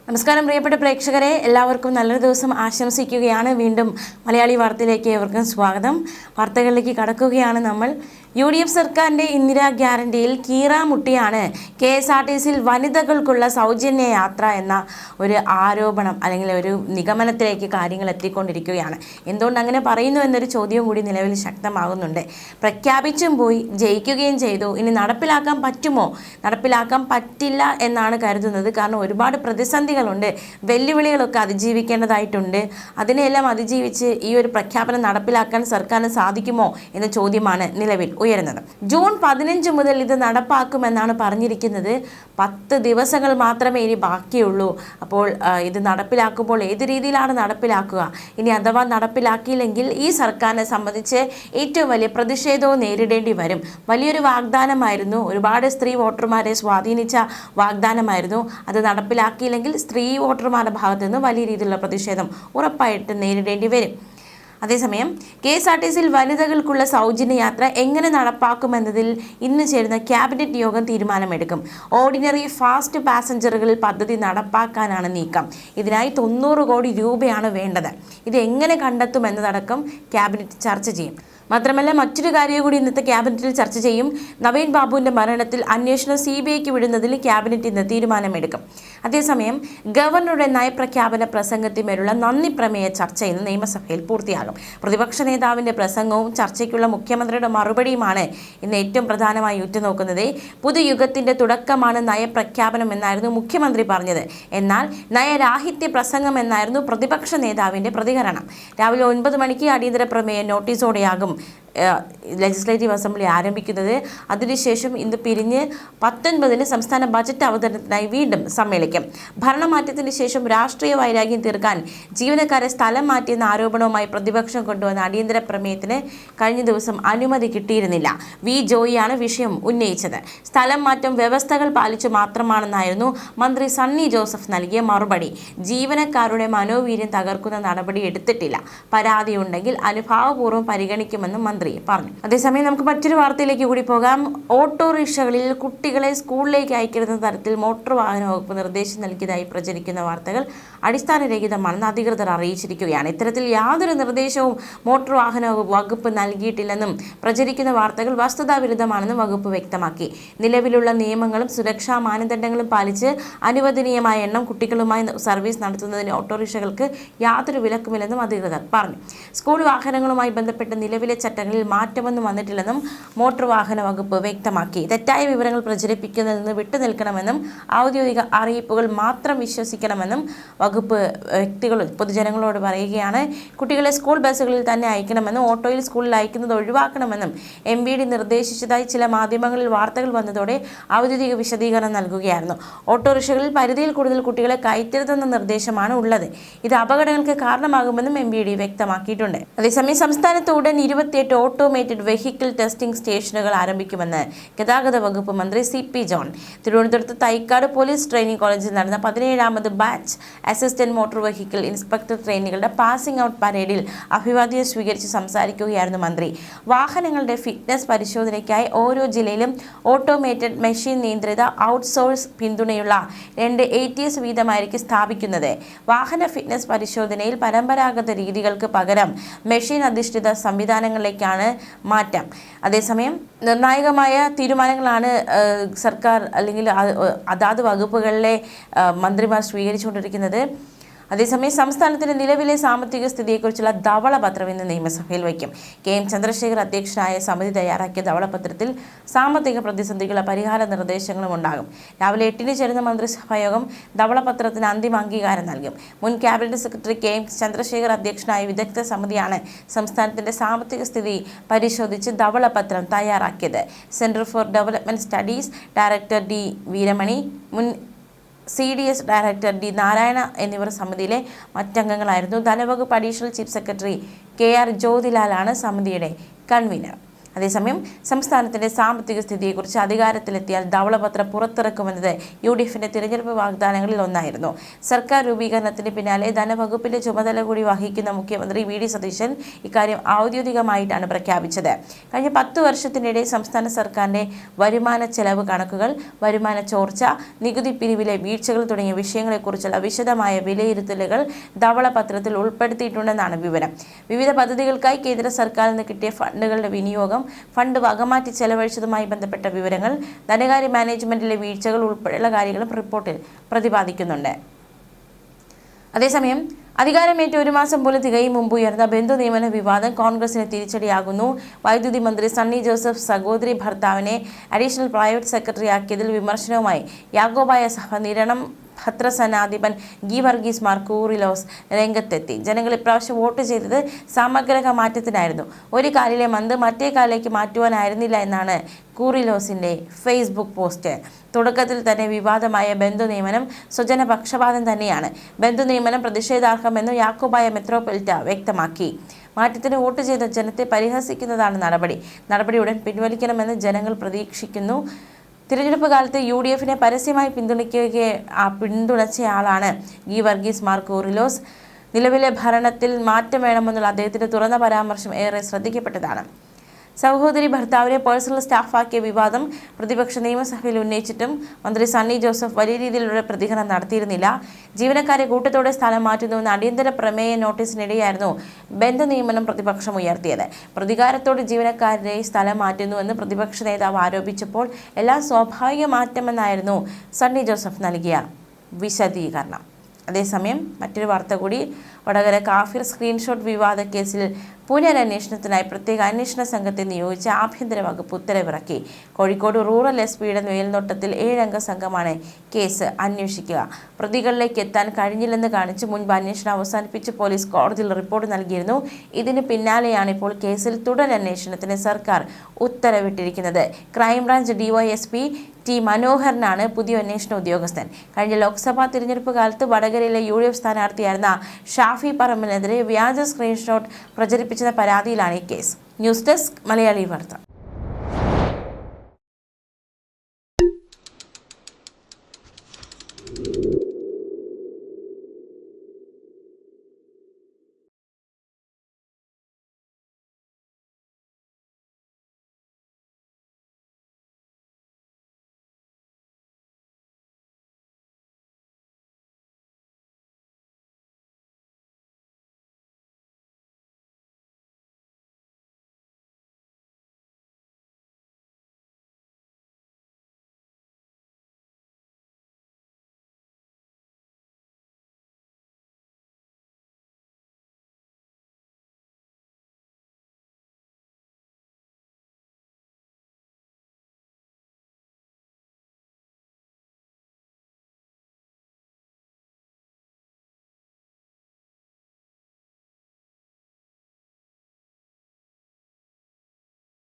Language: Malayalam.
നമസ്കാരം പ്രിയപ്പെട്ട പ്രേക്ഷകരെ, എല്ലാവർക്കും നല്ലൊരു ദിവസം ആശംസിക്കുകയാണ്. വീണ്ടും മലയാളി വാർത്തയിലേക്ക് ഏവർക്കും സ്വാഗതം. വാർത്തകളിലേക്ക് കടക്കുകയാണ് നമ്മൾ. UDF സർക്കാരിൻ്റെ ഇന്ദിരാ ഗ്യാരണ്ടിയിൽ കീറാമുട്ടിയാണ് KSRTCയിൽ വനിതകൾക്കുള്ള സൗജന്യ യാത്ര എന്ന ഒരു ആരോപണം അല്ലെങ്കിൽ ഒരു നിഗമനത്തിലേക്ക് കാര്യങ്ങൾ എത്തിക്കൊണ്ടിരിക്കുകയാണ്. എന്തുകൊണ്ട് അങ്ങനെ പറയുന്നു എന്നൊരു ചോദ്യവും കൂടി നിലവിൽ ശക്തമാകുന്നുണ്ട്. പ്രഖ്യാപിച്ചും പോയി, ജയിക്കുകയും ചെയ്തു. ഇനി നടപ്പിലാക്കാൻ പറ്റുമോ? നടപ്പിലാക്കാൻ പറ്റില്ല എന്നാണ് കരുതുന്നത്. കാരണം ഒരുപാട് പ്രതിസന്ധികളുണ്ട്, വെല്ലുവിളികളൊക്കെ അതിജീവിക്കേണ്ടതായിട്ടുണ്ട്. അതിനെല്ലാം അതിജീവിച്ച് ഈ ഒരു പ്രഖ്യാപനം നടപ്പിലാക്കാൻ സർക്കാരിന് സാധിക്കുമോ എന്ന ചോദ്യമാണ് നിലവിൽ ഉയരുന്നത്. ജൂൺ 15 മുതൽ ഇത് നടപ്പാക്കുമെന്നാണ് പറഞ്ഞിരിക്കുന്നത്. 10 ദിവസങ്ങൾ മാത്രമേ ഇനി ബാക്കിയുള്ളൂ. അപ്പോൾ ഇത് നടപ്പിലാക്കുമ്പോൾ ഏത് രീതിയിലാണ് നടപ്പിലാക്കുക? ഇനി അഥവാ നടപ്പിലാക്കിയില്ലെങ്കിൽ ഈ സർക്കാരിനെ സംബന്ധിച്ച് ഏറ്റവും വലിയ പ്രതിഷേധവും നേരിടേണ്ടി വരും. വലിയൊരു വാഗ്ദാനമായിരുന്നു, ഒരുപാട് സ്ത്രീ വോട്ടർമാരെ സ്വാധീനിച്ച വാഗ്ദാനമായിരുന്നു. അത് നടപ്പിലാക്കിയില്ലെങ്കിൽ സ്ത്രീ വോട്ടർമാരുടെ ഭാഗത്തു നിന്ന് വലിയ രീതിയിലുള്ള പ്രതിഷേധം ഉറപ്പായിട്ട് നേരിടേണ്ടി വരും. അതേസമയം KSRTCയിൽ വനിതകൾക്കുള്ള സൗജന്യ യാത്ര എങ്ങനെ നടപ്പാക്കുമെന്നതിൽ ഇന്ന് ചേരുന്ന ക്യാബിനറ്റ് യോഗം തീരുമാനമെടുക്കും. ഓർഡിനറി ഫാസ്റ്റ് പാസഞ്ചറുകളിൽ പദ്ധതി നടപ്പാക്കാനാണ് നീക്കം. ഇതിനായി 90 കോടി രൂപയാണ് വേണ്ടത്. ഇത് എങ്ങനെ കണ്ടെത്തുമെന്നതടക്കം ക്യാബിനറ്റ് ചർച്ച ചെയ്യും. മാത്രമല്ല മറ്റൊരു കാര്യം കൂടി ഇന്നത്തെ ക്യാബിനറ്റിൽ ചർച്ച ചെയ്യും. നവീൻ ബാബുവിൻ്റെ മരണത്തിൽ അന്വേഷണം CBIക്ക് വിടുന്നതിൽ ക്യാബിനറ്റ് ഇന്ന് തീരുമാനമെടുക്കും. അതേസമയം ഗവർണറുടെ നയപ്രഖ്യാപന പ്രസംഗത്തിന്മേലുള്ള നന്ദി പ്രമേയ ചർച്ച ഇന്ന് നിയമസഭയിൽ പൂർത്തിയാകും. പ്രതിപക്ഷ നേതാവിൻ്റെ പ്രസംഗവും ചർച്ചയ്ക്കുള്ള മുഖ്യമന്ത്രിയുടെ മറുപടിയുമാണ് ഇന്ന് ഏറ്റവും പ്രധാനമായി ഉറ്റുനോക്കുന്നത്. പുതുയുഗത്തിൻ്റെ തുടക്കമാണ് നയപ്രഖ്യാപനം എന്നായിരുന്നു മുഖ്യമന്ത്രി പറഞ്ഞത്. എന്നാൽ നയരാഹിത്യ പ്രസംഗം എന്നായിരുന്നു പ്രതിപക്ഷ നേതാവിൻ്റെ പ്രതികരണം. രാവിലെ 9 മണിക്ക് അടിയന്തര പ്രമേയ നോട്ടീസോടെയാകും ലെജിസ്ലേറ്റീവ് അസംബ്ലി ആരംഭിക്കുന്നത്. അതിനുശേഷം ഇന്ന് പിരിഞ്ഞ് 19-ന് സംസ്ഥാന ബജറ്റ് അവതരണത്തിനായി വീണ്ടും സമ്മേളിക്കും. ഭരണമാറ്റത്തിന് ശേഷം രാഷ്ട്രീയ വൈരാഗ്യം തീർക്കാൻ ജീവനക്കാരെ സ്ഥലം മാറ്റിയെന്ന ആരോപണവുമായി പ്രതിപക്ഷം കൊണ്ടുവന്ന അടിയന്തര പ്രമേയത്തിന് കഴിഞ്ഞ ദിവസം അനുമതി കിട്ടിയിരുന്നില്ല. വി ജോയിയാണ് വിഷയം ഉന്നയിച്ചത്. സ്ഥലം മാറ്റം വ്യവസ്ഥകൾ പാലിച്ചു മാത്രമാണെന്നായിരുന്നു മന്ത്രി സണ്ണി ജോസഫ് നൽകിയ മറുപടി. ജീവനക്കാരുടെ മനോവീര്യം തകർക്കുന്ന നടപടി എടുത്തിട്ടില്ല. പരാതിയുണ്ടെങ്കിൽ അനുഭാവപൂർവ്വം പരിഗണിക്കുമെന്നും മന്ത്രി പറഞ്ഞു. അതേസമയം നമുക്ക് മറ്റൊരു വാർത്തയിലേക്ക് കൂടി പോകാം. ഓട്ടോറിക്ഷകളിൽ കുട്ടികളെ സ്കൂളിലേക്ക് അയക്കുന്ന തരത്തിൽ മോട്ടോർ വാഹന വകുപ്പ് നിർദ്ദേശം നൽകിയതായി പ്രചരിക്കുന്ന വാർത്തകൾ അടിസ്ഥാനരഹിതമാണെന്ന് അധികൃതർ അറിയിച്ചിരിക്കുകയാണ്. ഇത്തരത്തിൽ യാതൊരു നിർദ്ദേശവും മോട്ടോർ വാഹന വകുപ്പ് നൽകിയിട്ടില്ലെന്നും പ്രചരിക്കുന്ന വാർത്തകൾ വസ്തുതാവിരുദ്ധമാണെന്നും വകുപ്പ് വ്യക്തമാക്കി. നിലവിലുള്ള നിയമങ്ങളും സുരക്ഷാ മാനദണ്ഡങ്ങളും പാലിച്ച് അനുവദനീയമായ എണ്ണം കുട്ടികളുമായി സർവീസ് നടത്തുന്നതിന് ഓട്ടോറിക്ഷകൾക്ക് യാതൊരു വിലക്കുമില്ലെന്നും അധികൃതർ പറഞ്ഞു. സ്കൂൾ വാഹനങ്ങളുമായി ബന്ധപ്പെട്ട നിലവിലെ ചട്ടങ്ങളിൽ മാറ്റമൊന്നും വന്നിട്ടില്ലെന്നും മോട്ടോർ വാഹന വകുപ്പ് വ്യക്തമാക്കി. തെറ്റായ വിവരങ്ങൾ പ്രചരിപ്പിക്കുന്നതിൽ നിന്ന് വിട്ടുനിൽക്കണമെന്നും ഔദ്യോഗിക അറിയിപ്പുകൾ മാത്രം വിശ്വസിക്കണമെന്നും വകുപ്പ് പൊതുജനങ്ങളോട് പറയുകയാണ്. കുട്ടികളെ സ്കൂൾ ബസ്സുകളിൽ തന്നെ അയക്കണമെന്നും ഓട്ടോയിൽ സ്കൂളിൽ അയക്കുന്നത് ഒഴിവാക്കണമെന്നും MVD നിർദ്ദേശിച്ചതായി ചില മാധ്യമങ്ങളിൽ വാർത്തകൾ വന്നതോടെ ഔദ്യോഗിക വിശദീകരണം നൽകുകയായിരുന്നു. ഓട്ടോറിക്ഷകളിൽ പരിധിയിൽ കൂടുതൽ കുട്ടികളെ കയറ്റരുതെന്ന നിർദ്ദേശമാണ് ഉള്ളത്. ഇത് അപകടങ്ങൾക്ക് കാരണമാകുമെന്നും MVD വ്യക്തമാക്കിയിട്ടുണ്ട്. അതേസമയം സംസ്ഥാനത്ത് ഉടൻ 28 ഓട്ടോമേറ്റഡ് വെഹിക്കിൾ ടെസ്റ്റിംഗ് സ്റ്റേഷനുകൾ ആരംഭിക്കുമെന്ന് ഗതാഗത വകുപ്പ് മന്ത്രി CP ജോൺ തിരുവനന്തപുരത്ത് തൈക്കാട് പോലീസ് ട്രെയിനിംഗ് കോളേജിൽ നടന്ന 17ാമത് batch assistant motor vehicle inspector ട്രെയിനികളുടെ പാസിംഗ് ഔട്ട് പരേഡിൽ അഭിവാദ്യം സ്വീകരിച്ച് സംസാരിക്കുകയായിരുന്നു മന്ത്രി. വാഹനങ്ങളുടെ ഫിറ്റ്നസ് പരിശോധനയ്ക്കായി ഓരോ ജില്ലയിലും ഓട്ടോമേറ്റഡ് മെഷീൻ നിയന്ത്രിത ഔട്ട്സോഴ്സ് പിന്തുണയുള്ള 2 ATS വീതമായിരിക്കും സ്ഥാപിക്കുന്നത്. വാഹന ഫിറ്റ്നസ് പരിശോധനയിൽ പരമ്പരാഗത രീതികൾക്ക് പകരം മെഷീൻ അധിഷ്ഠിത സംവിധാനങ്ങളിലേക്കാണ് മാറ്റം. അതേസമയം നിർണായകമായ തീരുമാനങ്ങളാണ് സർക്കാർ അല്ലെങ്കിൽ അതാത് വകുപ്പുകളിലെ മന്ത്രിമാർ സ്വീകരിച്ചുകൊണ്ടിരിക്കുന്നത്. അതേസമയം സംസ്ഥാനത്തിന്റെ നിലവിലെ സാമ്പത്തിക സ്ഥിതിയെക്കുറിച്ചുള്ള ധവളപത്രം ഇന്ന് നിയമസഭയിൽ വയ്ക്കും. KM ചന്ദ്രശേഖർ അധ്യക്ഷനായ സമിതി തയ്യാറാക്കിയ ധവളപത്രത്തിൽ സാമ്പത്തിക പ്രതിസന്ധികളുടെ പരിഹാര നിർദ്ദേശങ്ങളും ഉണ്ടാകും. രാവിലെ 8-ന് ചേരുന്ന മന്ത്രിസഭാ യോഗം ധവളപത്രത്തിന് അന്തിമ അംഗീകാരം നൽകും. മുൻ ക്യാബിനറ്റ് സെക്രട്ടറി KM ചന്ദ്രശേഖർ അധ്യക്ഷനായ വിദഗ്ധ സമിതിയാണ് സംസ്ഥാനത്തിന്റെ സാമ്പത്തിക സ്ഥിതി പരിശോധിച്ച് ധവളപത്രം തയ്യാറാക്കിയത്. Centre for development studies director D Veeramani, മുൻ CDS ഡയറക്ടർ D നാരായണ എന്നിവർ സമിതിയിലെ മറ്റംഗങ്ങളായിരുന്നു. ധനവകുപ്പ് അഡീഷണൽ ചീഫ് സെക്രട്ടറി KR ജ്യോതിലാലാണ് സമിതിയുടെ കൺവീനർ. അതേസമയം സംസ്ഥാനത്തിന്റെ സാമ്പത്തിക സ്ഥിതിയെക്കുറിച്ച് അധികാരത്തിലെത്തിയാൽ ധവളപത്രം പുറത്തിറക്കുമെന്നത് UDFന്റെ തിരഞ്ഞെടുപ്പ് വാഗ്ദാനങ്ങളിൽ ഒന്നായിരുന്നു. സർക്കാർ രൂപീകരണത്തിന് പിന്നാലെ ധനവകുപ്പിന്റെ ചുമതല കൂടി വഹിക്കുന്ന മുഖ്യമന്ത്രി VD സതീശൻ ഇക്കാര്യം ഔദ്യോഗികമായിട്ടാണ് പ്രഖ്യാപിച്ചത്. കഴിഞ്ഞ 10 വർഷത്തിനിടെ സംസ്ഥാന സർക്കാരിന്റെ വരുമാന ചെലവ് കണക്കുകൾ, വരുമാന ചോർച്ച, നികുതി പിരിവിലെ വീഴ്ചകൾ തുടങ്ങിയ വിഷയങ്ങളെക്കുറിച്ചുള്ള വിശദമായ വിലയിരുത്തലുകൾ ധവളപത്രത്തിൽ ഉൾപ്പെടുത്തിയിട്ടുണ്ടെന്നാണ് വിവരം. വിവിധ പദ്ധതികൾക്കായി കേന്ദ്ര സർക്കാരിൽ നിന്ന് കിട്ടിയ ഫണ്ടുകളുടെ വിനിയോഗം, ഫണ്ട് വകമാറ്റി ചെലവഴിച്ചതുമായി ബന്ധപ്പെട്ട വിവരങ്ങൾ, ധനകാര്യ മാനേജ്മെന്റിലെ വീഴ്ചകൾ ഉൾപ്പെടെയുള്ള കാര്യങ്ങളും റിപ്പോർട്ടിൽ പ്രതിപാദിക്കുന്നുണ്ട്. അതേസമയം അധികാരമേറ്റ് 1 മാസം പോലും തികയും മുമ്പ് ഉയർന്ന ബന്ധു നിയമന വിവാദം കോൺഗ്രസിന് തിരിച്ചടിയാകുന്നു. വൈദ്യുതി മന്ത്രി സണ്ണി ജോസഫ് സഹോദരി ഭർത്താവിനെ അഡീഷണൽ പ്രൈവറ്റ് സെക്രട്ടറി ആക്കിയതിൽ വിമർശനവുമായി യാക്കോബായ സഭ നിരണം ഭദ്രസനാധിപൻ ഗീവർഗീസ് മാർ കൂറിലോസ് രംഗത്തെത്തി. ജനങ്ങൾ ഇപ്രാവശ്യം വോട്ട് ചെയ്തത് സമഗ്ര മാറ്റത്തിനായിരുന്നു, ഒരു കാലിലെ മന്ത് മറ്റേ കാലിലേക്ക് മാറ്റുവാനായിരുന്നില്ല എന്നാണ് കൂറിലോസിന്റെ ഫേസ്ബുക്ക് പോസ്റ്റ്. തുടക്കത്തിൽ തന്നെ വിവാദമായ ബന്ധു നിയമനം സ്വജന പക്ഷപാതം തന്നെയാണ്. ബന്ധു നിയമനം പ്രതിഷേധാർഹമെന്ന് യാക്കോബായ മെത്രോപൊലിറ്റ വ്യക്തമാക്കി. മാറ്റത്തിന് വോട്ട് ചെയ്ത ജനത്തെ പരിഹസിക്കുന്നതാണ് നടപടി ഉടൻ പിൻവലിക്കണമെന്ന് ജനങ്ങൾ പ്രതീക്ഷിക്കുന്നു. തിരഞ്ഞെടുപ്പ് കാലത്ത് UDFനെ പരസ്യമായി പിന്തുണച്ചയാളാണ് ഗീവർഗീസ് മാർ കൂറിലോസ്. നിലവിലെ ഭരണത്തിൽ മാറ്റം വേണമെന്നുള്ള അദ്ദേഹത്തിന്റെ തുറന്ന പരാമർശം ഏറെ ശ്രദ്ധിക്കപ്പെട്ടതാണ്. സഹോദരി ഭർത്താവിനെ പേഴ്സണൽ സ്റ്റാഫാക്കിയ വിവാദം പ്രതിപക്ഷ നിയമസഭയിൽ ഉന്നയിച്ചിട്ടും മന്ത്രി സണ്ണി ജോസഫ് വലിയ രീതിയിലുള്ള പ്രതികരണം നടത്തിയിരുന്നില്ല. ജീവനക്കാരെ കൂട്ടത്തോടെ സ്ഥലം മാറ്റുന്നുവെന്ന അടിയന്തര പ്രമേയ നോട്ടീസിനിടെയായിരുന്നു ബന്ധു നിയമനം പ്രതിപക്ഷം ഉയർത്തിയത്. പ്രതികാരത്തോടെ ജീവനക്കാരെ സ്ഥലം മാറ്റുന്നുവെന്ന് പ്രതിപക്ഷ നേതാവ് ആരോപിച്ചപ്പോൾ എല്ലാം സ്വാഭാവിക മാറ്റമെന്നായിരുന്നു സണ്ണി ജോസഫ് നൽകിയ വിശദീകരണം. അതേസമയം മറ്റൊരു വാർത്ത കൂടി. വടകര കാഫിർ സ്ക്രീൻഷോട്ട് വിവാദ കേസിൽ പുനരന്വേഷണത്തിനായി പ്രത്യേക അന്വേഷണ സംഘത്തെ നിയോഗിച്ച് ആഭ്യന്തര വകുപ്പ് ഉത്തരവിറക്കി. കോഴിക്കോട് റൂറൽ SP മേൽനോട്ടത്തിൽ 7 അംഗ സംഘമാണ് കേസ് അന്വേഷിക്കുക. പ്രതികളിലേക്ക് എത്താൻ കഴിഞ്ഞില്ലെന്ന് കാണിച്ച് മുൻപ് അന്വേഷണം അവസാനിപ്പിച്ച് പോലീസ് കോടതിയിൽ റിപ്പോർട്ട് നൽകിയിരുന്നു. ഇതിന് പിന്നാലെയാണ് ഇപ്പോൾ കേസിൽ തുടരന്വേഷണത്തിന് സർക്കാർ ഉത്തരവിട്ടിരിക്കുന്നത്. ക്രൈംബ്രാഞ്ച് DYSP T മനോഹരനാണ് പുതിയ അന്വേഷണ ഉദ്യോഗസ്ഥൻ. കഴിഞ്ഞ ലോക്സഭാ തിരഞ്ഞെടുപ്പ് കാലത്ത് വടകരയിലെ UDF സ്ഥാനാർത്ഥിയായിരുന്ന ഷാഫി പറമ്പിനെതിരെ വ്യാജ സ്ക്രീൻഷോട്ട് പ്രചരിപ്പിച്ചെന്ന പരാതിയിലാണ് ഈ കേസ്. ന്യൂസ് ഡെസ്ക് മലയാളി വാർത്ത.